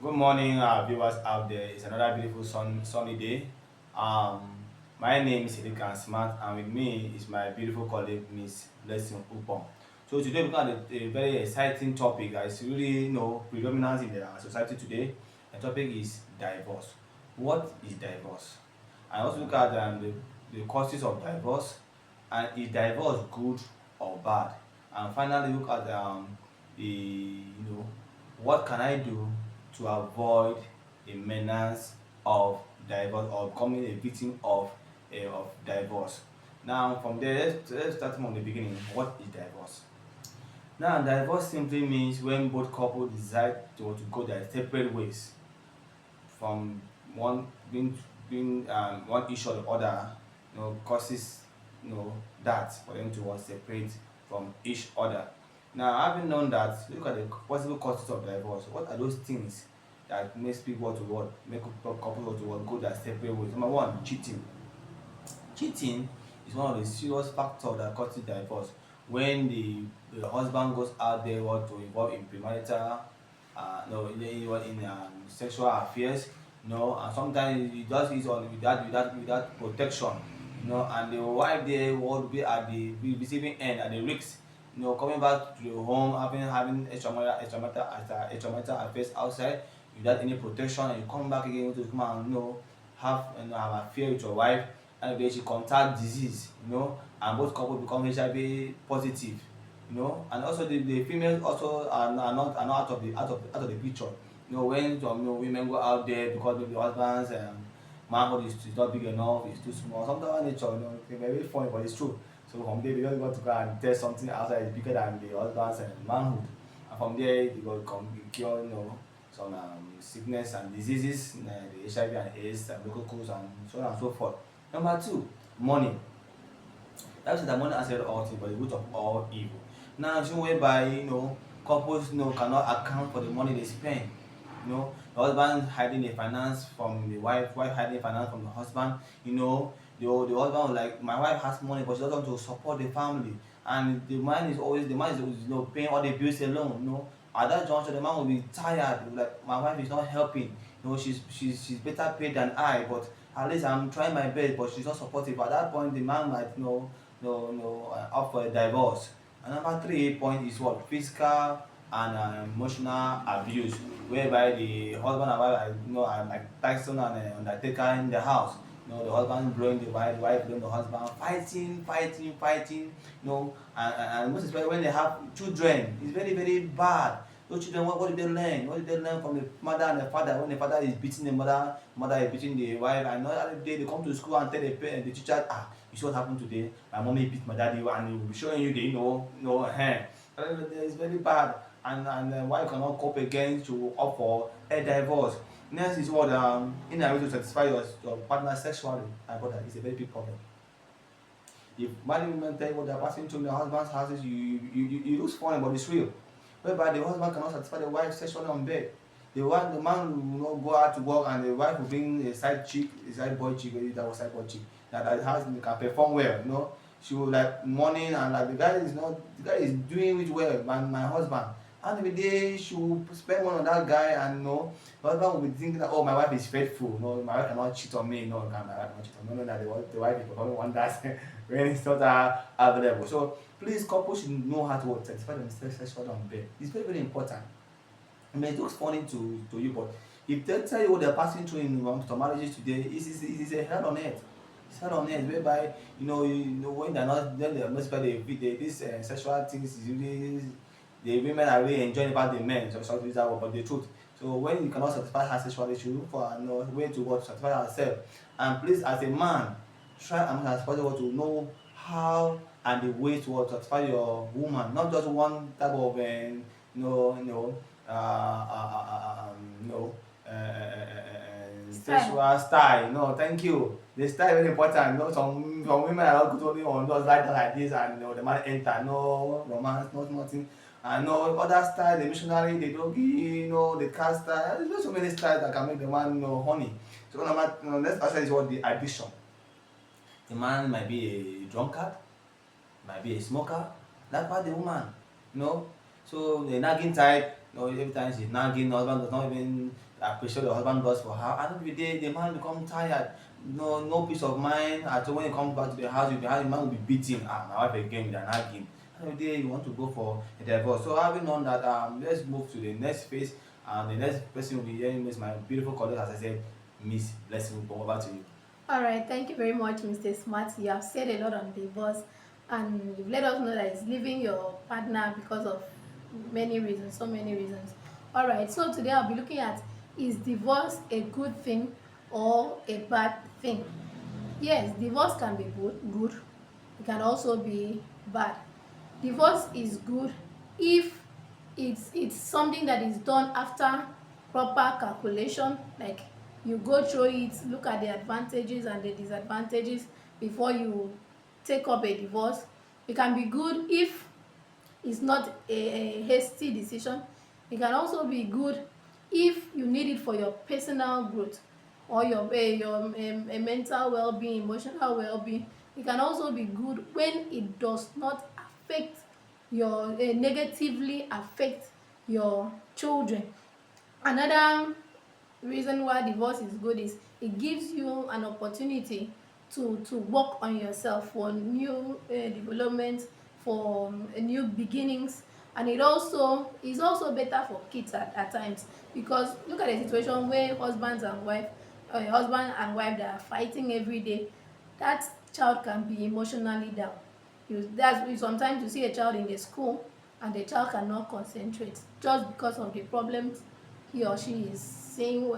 Good morning, viewers out there. It's another beautiful sunny day. My name is Edikan Smart, and with me is my beautiful colleague, Miss Blessing Upon. So today we're going to a very exciting topic that is really predominant in the society today. The topic is divorce. What is divorce? And also look at the causes of divorce, and is divorce good or bad? And finally look at the what can I do to avoid a menace of divorce or becoming a victim of divorce. Now, from there, let's start from the beginning. What is divorce? Now, divorce simply means when both couples decide to go their separate ways from being one issue or the other, causes that for them to want separate from each other. Now, having known that, look at the possible causes of divorce. What are those things that makes people to what make couples to what go their separate ways? Number one, cheating. Cheating is one of the serious factors that causes divorce. When the husband goes out there what to involve in premarital, no, in sexual affairs, and sometimes he does it on without protection, and the wife there will be at the receiving end at the risk, coming back to the home having extramarital affairs outside without any protection, and you come back again to come and have an affair with your wife, and then she contact disease, and both couples become HIV positive, and also the females also are not out of the picture. When some women go out there because maybe the husband's manhood is not big enough, it's too small. Sometimes nature, it's very funny, but it's true. So from there, they just got to go and test something outside is bigger than the husband's manhood, and from there they got to come cure, some sickness and diseases, the HIV and AIDS, and local colds, and so on and so forth. Number two, money. That's the money answered all things, but the root of all evil. Now, so whereby couples cannot account for the money they spend. The husband hiding the finance from the wife hiding the finance from the husband. The husband was like, my wife has money, but she doesn't want to support the family, and the man is paying all the bills alone. At that juncture, the man will be tired. Like, my wife is not helping. She's better paid than I, but at least I'm trying my best, but she's not supportive. At that point, the man might opt for a divorce. And number three point is what? Physical and emotional abuse, whereby the husband and wife are like Tyson and Undertaker in the house. The husband blowing the wife blowing the husband, fighting. And most especially when they have children, it's very, very bad. Those children, what did they learn? What did they learn from the mother and the father? When the father is beating the mother is beating the wife, and another day they come to school and tell the teacher, you see what happened today? My mommy beat my daddy, and he will be showing you the, it's very bad, and why you cannot cope again to opt for a divorce. Next is what inability to satisfy your partner sexually. My brother, it's a very big problem. If married women tell you what they're passing through in their husband's houses, you lose funny, but it's real. Whereby the husband cannot satisfy the wife sexually on bed. The man will not go out to work, and the wife will bring a side chick, a side boy chick, maybe that was side boy chick, that has can perform well. She will like morning, and like the guy is doing it well, my husband. And the day she will spend one on that guy, and the husband will be thinking that, oh, my wife is faithful. No, my wife cannot cheat on me. No, my wife cannot cheat on me. No, that the wife is performing wonders when it's not available. So please, couples should know how to satisfy themselves sexually on bed. It's very, very important. I mean, it looks funny to you, but if they tell you what they're passing through in some marriages today, it is a hell on earth. It's hell on earth, whereby when they're not spending this sexual things is really, the women are really enjoying about the men. So sorry to use that word, but the truth. So when you cannot satisfy her sexually, she look for a way to what satisfy herself. And please, as a man, try and as possible to know how and the way to satisfy your woman, not just one type of Style. sexual style. No, thank you. The style very important. Some women are not good only on just like this, and the man enter, no romance, not nothing. And no other style, the missionary, the doggy, the cat style. There's just so many styles that can make the man honey. So number, next aspect is what the addiction. The man might be a drunkard, might be a smoker. That part the woman. So the nagging type, Every time she's nagging, the husband does not even appreciate what the husband does for her. And every day the man become tired. No peace of mind. And so when he comes back to the house, the man will be beating. My wife again with an nagging. And every day you want to go for a divorce. So having known that, let's move to the next phase. And the next person will be hearing is my beautiful colleague, as I said, Miss Blessing. Over to you. All right, thank you very much, Mr. Smart. You have said a lot on divorce, and you've let us know that it's leaving your partner because of many reasons, so many reasons. All right, so today I'll be looking at, is divorce a good thing or a bad thing? Yes, divorce can be good. It can also be bad. Divorce is good if it's something that is done after proper calculation, like you go through it, look at the advantages and the disadvantages before you take up a divorce. It can be good if it's not a hasty decision. It can also be good if you need it for your personal growth or your mental well-being, emotional well-being. It can also be good when it does not affect your negatively affect your children. Another reason why divorce is good is it gives you an opportunity to work on yourself for new development, for new beginnings. And it also is also better for kids at times, because look at the situation where husband and wife that are fighting every day. That child can be emotionally down. Sometimes you see a child in the school and the child cannot concentrate just because of the problems he or she is seeing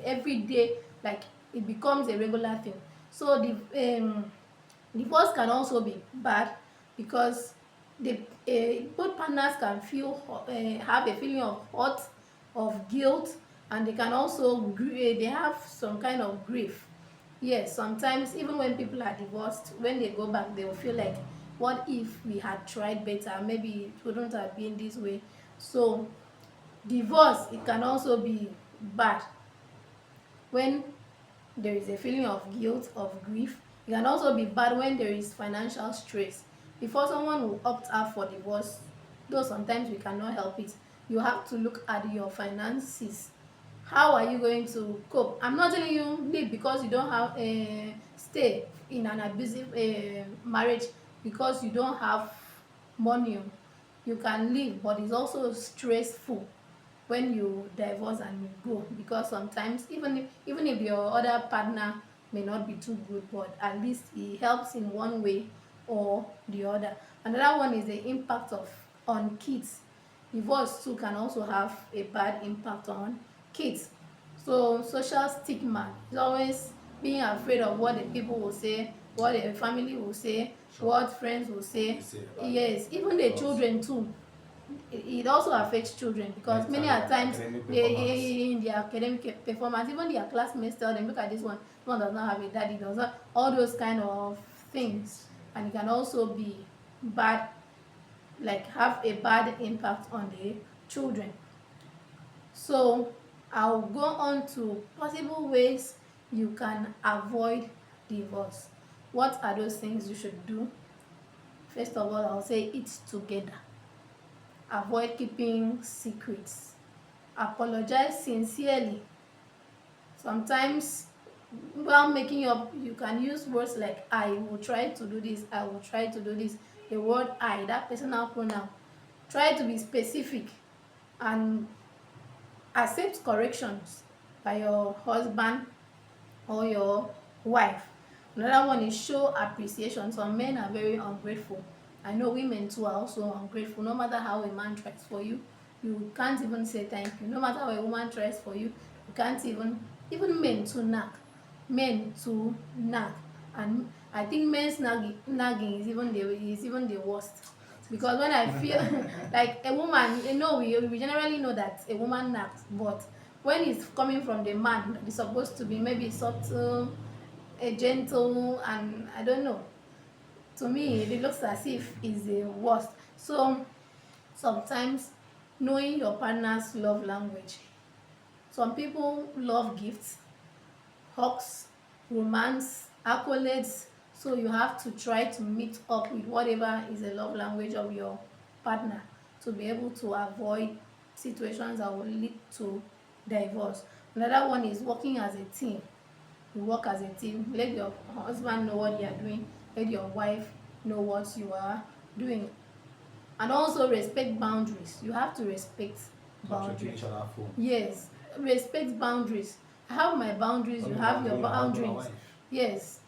every day. Like, it becomes a regular thing. So divorce can also be bad, because both partners can have a feeling of hurt, of guilt, and they can also they have some kind of grief. Yes, sometimes even when people are divorced, when they go back, they will feel like, what if we had tried better? Maybe it wouldn't have been this way. So divorce, it can also be bad when there is a feeling of guilt, of grief. It can also be bad when there is financial stress. Before someone will opt out for divorce, though sometimes we cannot help it, you have to look at your finances. How are you going to cope? I'm not telling you leave because you don't have stay in an abusive marriage because you don't have money. You can leave, but it's also stressful when you divorce and you go, because sometimes even if your other partner may not be too good, but at least he helps in one way or the other. Another one is the impact of on kids. Divorce too can also have a bad impact on kids. So social stigma is always being afraid of what the people will say, what the family will say, Sure. what friends will You say. say about Yes, even the divorce, children too. It also affects children, because many mentally a and times academic performance. they in their academic performance, even their classmates tell them, look at this one does not have a daddy, does not, all those kind of things. Things. And it can also be bad, like have a bad impact on the children. So I'll go on to possible ways you can avoid divorce. What are those things you should do? First of all, I'll say eat together. Avoid keeping secrets. Apologize sincerely. Sometimes while making up, you can use words like I will try to do this, I will try to do this. The word I, that personal pronoun. Try to be specific and accept corrections by your husband or your wife. Another one is show appreciation. Some men are very ungrateful. I know women too are also ungrateful. No matter how a man tries for you, you can't even say thank you. No matter how a woman tries for you, you can't even men too nag. Men too nag. And I think men's nagging is even the worst. Because when I feel like a woman, we generally know that a woman nags, but when it's coming from the man, it's supposed to be maybe subtle, a gentle, and I don't know. To me, it looks as if it's the worst. So sometimes knowing your partner's love language. Some people love gifts, hugs, romance, accolades. So you have to try to meet up with whatever is the love language of your partner to be able to avoid situations that will lead to divorce. Another one is working as a team. You work as a team. Let your husband know what you are doing. Let your wife know what you are doing. And also respect boundaries. You have to respect Not checking boundaries. each other phone. Yes, respect boundaries. I have my boundaries, Not you me have your boundary, my husband and boundaries. wife. Yes,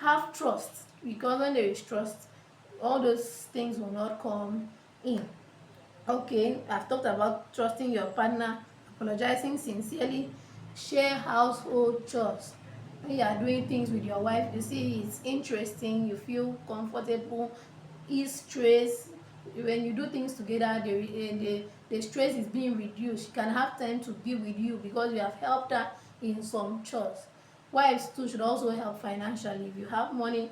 have trust, because when there is trust, all those things will not come in. Okay, I've talked about trusting your partner, apologizing sincerely, share household chores. When you are doing things with your wife, you see it's interesting, you feel comfortable, ease stress. When you do things together, the stress is being reduced. She can have time to be with you because you have helped her in some chores. Wives too should also help financially. If you have money,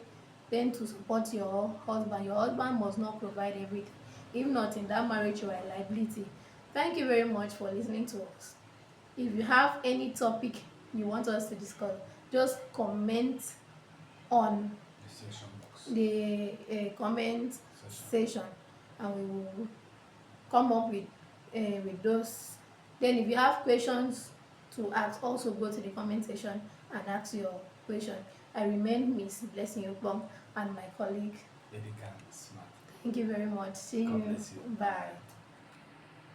then to support your husband must not provide everything. If not, in that marriage, you are a liability. Thank you very much for listening to us. If you have any topic you want us to discuss, just comment on The section box. the comment Session. section, and we will come up with those. Then if you have questions to ask, also go to the comment section and ask your question. I remain Miss Blessing Yokbong and my colleague. Edikan Smart. Thank you very much. See God you. bless you. Bye.